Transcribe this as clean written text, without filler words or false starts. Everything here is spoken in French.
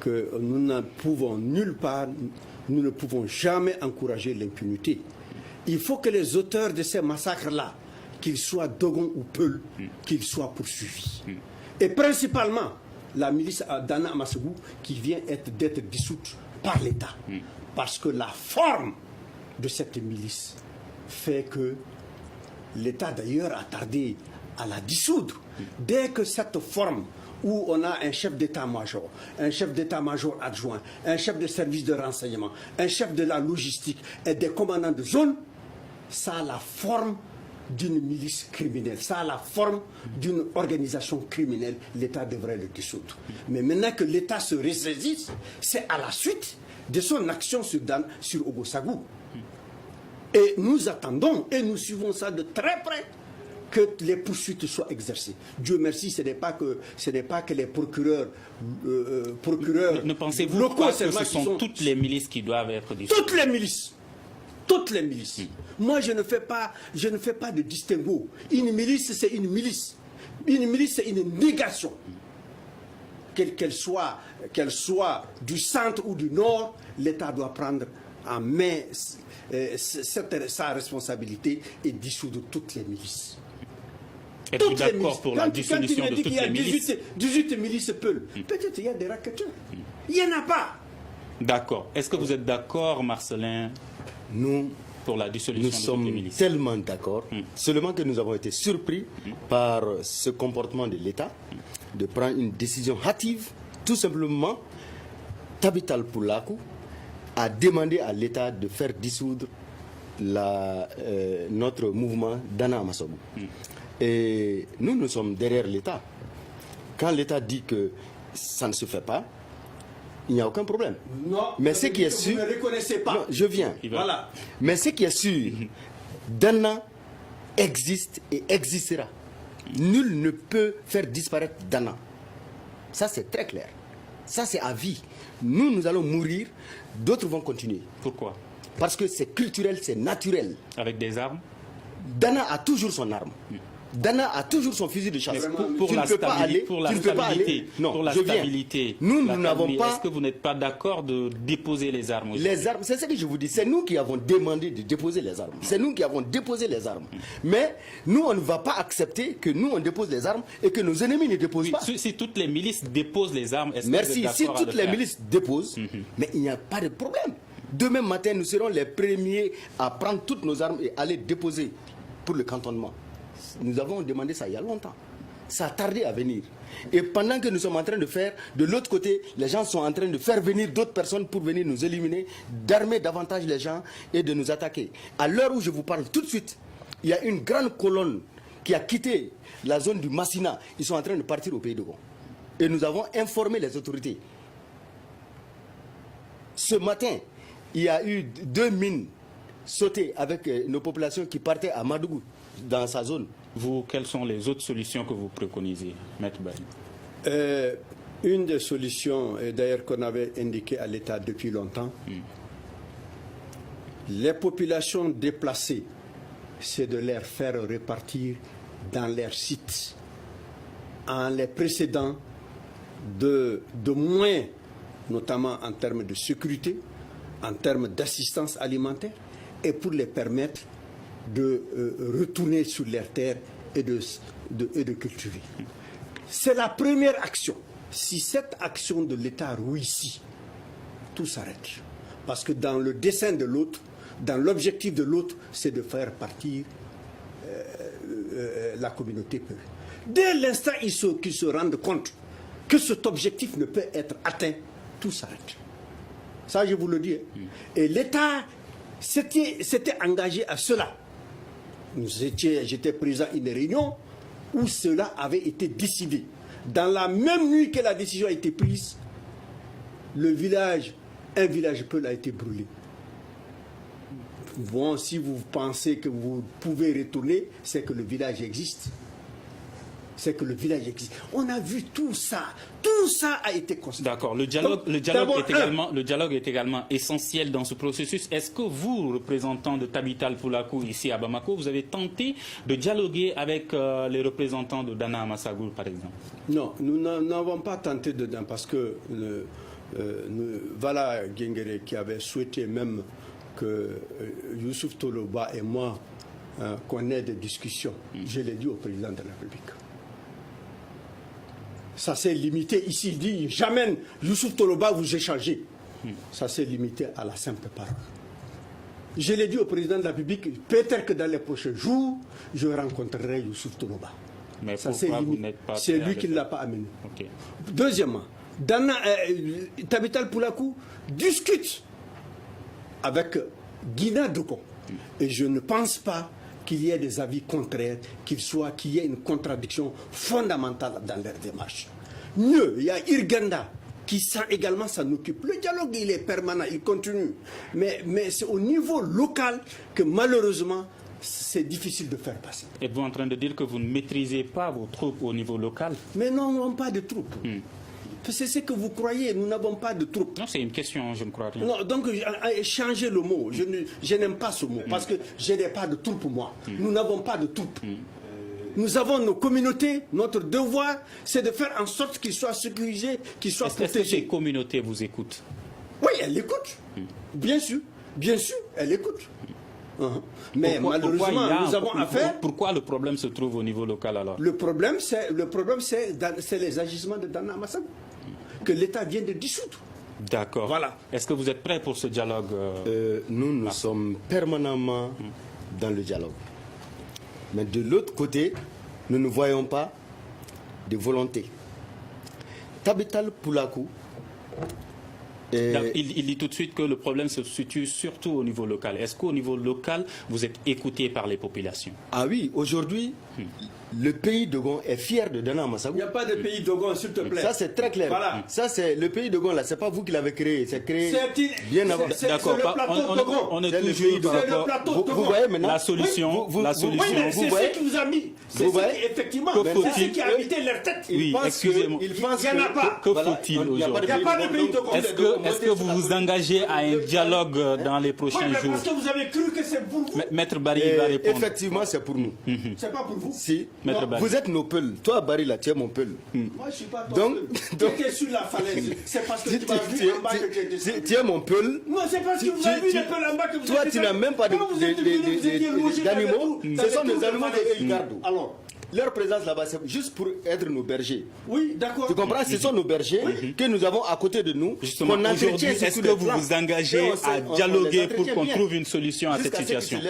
que nous ne pouvons nulle part, nous ne pouvons jamais encourager l'impunité. Il faut que les auteurs de ces massacres-là, qu'ils soient Dogon ou Peul, qu'ils soient poursuivis. Et principalement, la milice d'Anna Amassagou qui vient d'être dissoute par l'État. Parce que la forme de cette milice fait que l'État d'ailleurs a tardé à la dissoudre. Dès que cette forme où on a un chef d'état-major, un chef d'état-major adjoint, un chef de service de renseignement, un chef de la logistique et des commandants de zone, ça a la forme d'une milice criminelle, ça a la forme d'une organisation criminelle, l'État devrait le dissoudre. Mais maintenant que l'État se ressaisisse, c'est à la suite de son action sur Ogossagou. Et nous attendons et nous suivons ça de très près, que les poursuites soient exercées. Dieu merci, ce n'est pas que les procureurs ne pensez-vous pas que ce sont toutes les milices qui doivent être dissoutes? Toutes les milices. Toutes les milices. Moi, je ne fais pas de distinguo. Une milice, c'est une milice. Une milice, c'est une négation. Qu'elle soit du centre ou du nord, l'État doit prendre en main sa responsabilité et dissoudre toutes les milices. Êtes-vous d'accord pour la dissolution de toutes les milices? 18 milices Peul. Peut-être il y a des racketteurs. Il n'y en a pas. D'accord. Est-ce que vous êtes d'accord, Marcelin, pour la dissolution de toutes les milices? Nous sommes tellement d'accord, seulement que nous avons été surpris par ce comportement de l'État, de prendre une décision hâtive, tout simplement. Tabital Poulakou a demandé à l'État de faire dissoudre notre mouvement d'Anna Amassagou. Et nous sommes derrière l'État. Quand l'État dit que ça ne se fait pas, il n'y a aucun problème. Non, mais ce qui est sûr, vous ne reconnaissez pas. Non, je viens. Voilà. Mais ce qui est sûr, Dana existe et existera. Nul ne peut faire disparaître Dana. Ça, c'est très clair. Ça, c'est à vie. Nous allons mourir, d'autres vont continuer. Pourquoi? Parce que c'est culturel, c'est naturel. Avec des armes? Dana a toujours son arme. Dana a toujours son fusil de chasse. Pour la stabilité, nous n'avons pas. Est-ce que vous n'êtes pas d'accord de déposer les armes? Les armes, c'est ce que je vous dis. C'est nous qui avons demandé de déposer les armes. C'est nous qui avons déposé les armes. Mais nous, on ne va pas accepter que nous, on dépose les armes et que nos ennemis ne déposent pas. Si toutes les milices déposent les armes, est-ce que merci. vous êtes Si d'accord à toutes le les faire? milices déposent, mais il n'y a pas de problème. Demain matin, nous serons les premiers à prendre toutes nos armes et aller déposer pour le cantonnement. Nous avons demandé ça il y a longtemps. Ça a tardé à venir. Et pendant que nous sommes en train de faire, de l'autre côté, les gens sont en train de faire venir d'autres personnes pour venir nous éliminer, d'armer davantage les gens et de nous attaquer. À l'heure où je vous parle tout de suite, il y a une grande colonne qui a quitté la zone du Massina. Ils sont en train de partir au pays de Gon. Et nous avons informé les autorités. Ce matin, il y a eu 2 mines sautées avec nos populations qui partaient à Madougou, dans sa zone. Vous, quelles sont les autres solutions que vous préconisez, Maître Bari? Une des solutions, d'ailleurs qu'on avait indiquée à l'État depuis longtemps, les populations déplacées, c'est de les faire repartir dans leurs sites en les précédant de moins, notamment en termes de sécurité, en termes d'assistance alimentaire, et pour les permettre de retourner sur leurs terres et de cultiver. C'est la première action. Si cette action de l'État réussit, tout s'arrête. Parce que dans le dessein de l'autre, dans l'objectif de l'autre, c'est de faire partir la communauté Peul. Dès l'instant qu'ils se rendent compte que cet objectif ne peut être atteint, tout s'arrête. Ça, je vous le dis. Et l'État s'était engagé à cela. J'étais présent à une réunion où cela avait été décidé. Dans la même nuit que la décision a été prise, un village Peul a été brûlé. Bon, si vous pensez que vous pouvez retourner, c'est que le village existe. C'est que le village existe. On a vu tout ça. Tout ça a été constaté. D'accord. Le dialogue est également essentiel dans ce processus. Est-ce que vous, représentant de Tabital Poulakou ici à Bamako, vous avez tenté de dialoguer avec les représentants de Dana Amassagou, par exemple? Non, nous n'avons pas tenté dedans parce que voilà Gengere qui avait souhaité même que Youssouf Toloba et moi qu'on ait des discussions. Je l'ai dit au président de la République. Ça s'est limité ici. Il dit jamais Youssouf Toloba vous échangez. Ça s'est limité à la simple parole. Je l'ai dit au président de la République, peut-être que dans les prochains jours, je rencontrerai Youssouf Toloba. Mais ça pourquoi vous n'êtes pas... C'est lui qui ne l'a pas amené. Okay. Deuxièmement, Tabital Poulakou discute avec Guina Dogon. Et je ne pense pas qu'il y ait des avis contraires, qu'il y ait une contradiction fondamentale dans leur démarche. Mieux, il y a Irganda qui également s'en occupe. Le dialogue, il est permanent, il continue. Mais c'est au niveau local que malheureusement, c'est difficile de faire passer. Êtes-vous en train de dire que vous ne maîtrisez pas vos troupes au niveau local? Mais non, nous n'avons pas de troupes. C'est ce que vous croyez, nous n'avons pas de troupes. Non, c'est une question, je ne crois rien. Non, donc, changez le mot. Je n'aime pas ce mot, parce que je n'ai pas de troupes, moi. Nous n'avons pas de troupes. Nous avons nos communautés, notre devoir, c'est de faire en sorte qu'ils soient sécurisés, qu'ils soient protégés. Est-ce que ces communautés vous écoutent? Oui, elles écoutent. Bien sûr, elles écoutent. Mais malheureusement, nous avons affaire... Pourquoi le problème se trouve au niveau local alors? Le problème, c'est les agissements de Dana Massagou, que l'État vient de dissoudre. D'accord. Voilà. Est-ce que vous êtes prêts pour ce dialogue? Nous sommes permanemment dans le dialogue. Mais de l'autre côté, nous ne voyons pas de volonté. Tabital Poulakou... Il dit tout de suite que le problème se situe surtout au niveau local. Est-ce qu'au niveau local, vous êtes écouté par les populations? Ah oui, aujourd'hui, le pays Dogon est fier de Dana Massagou. Il n'y a pas de pays Dogon, s'il te plaît. Ça, c'est très clair. Voilà. Ça, c'est le pays Dogon, là, c'est pas vous qui l'avez créé. C'est créé bien avant. D'accord. On est toujours dans le plateau. Vous voyez maintenant la solution. Oui, c'est ce qui vous a mis. C'est effectivement, c'est ce qui a habité leur tête. Oui, excusez-moi. Il n'y en a pas. Que faut-il aujourd'hui? Il n'y a pas de pays Dogon. Est-ce que vous vous engagez à un dialogue dans les prochains jours? Parce que vous avez cru que c'est pour vous. Maître Barry va répondre. Effectivement, c'est pour nous. C'est pas pour vous? Si. Vous êtes nos peuls. Toi, Barry, là, tu es mon peul. Moi, je ne suis pas ton peul. Tu étais sur la falaise. C'est parce que tu m'as vu en bas que tu étais sur. Tu es mon peul. Non, c'est parce que vous avez vu les peuls en bas que vous étiez. Toi, tu n'as même pas d'animaux. Ce sont des animaux de gardent. Alors, leur présence là-bas, c'est juste pour être nos bergers. Oui, d'accord. Tu comprends? Ce sont nos bergers que nous avons à côté de nous. Justement, aujourd'hui, est-ce que vous vous engagez à dialoguer pour qu'on trouve une solution à cette situation?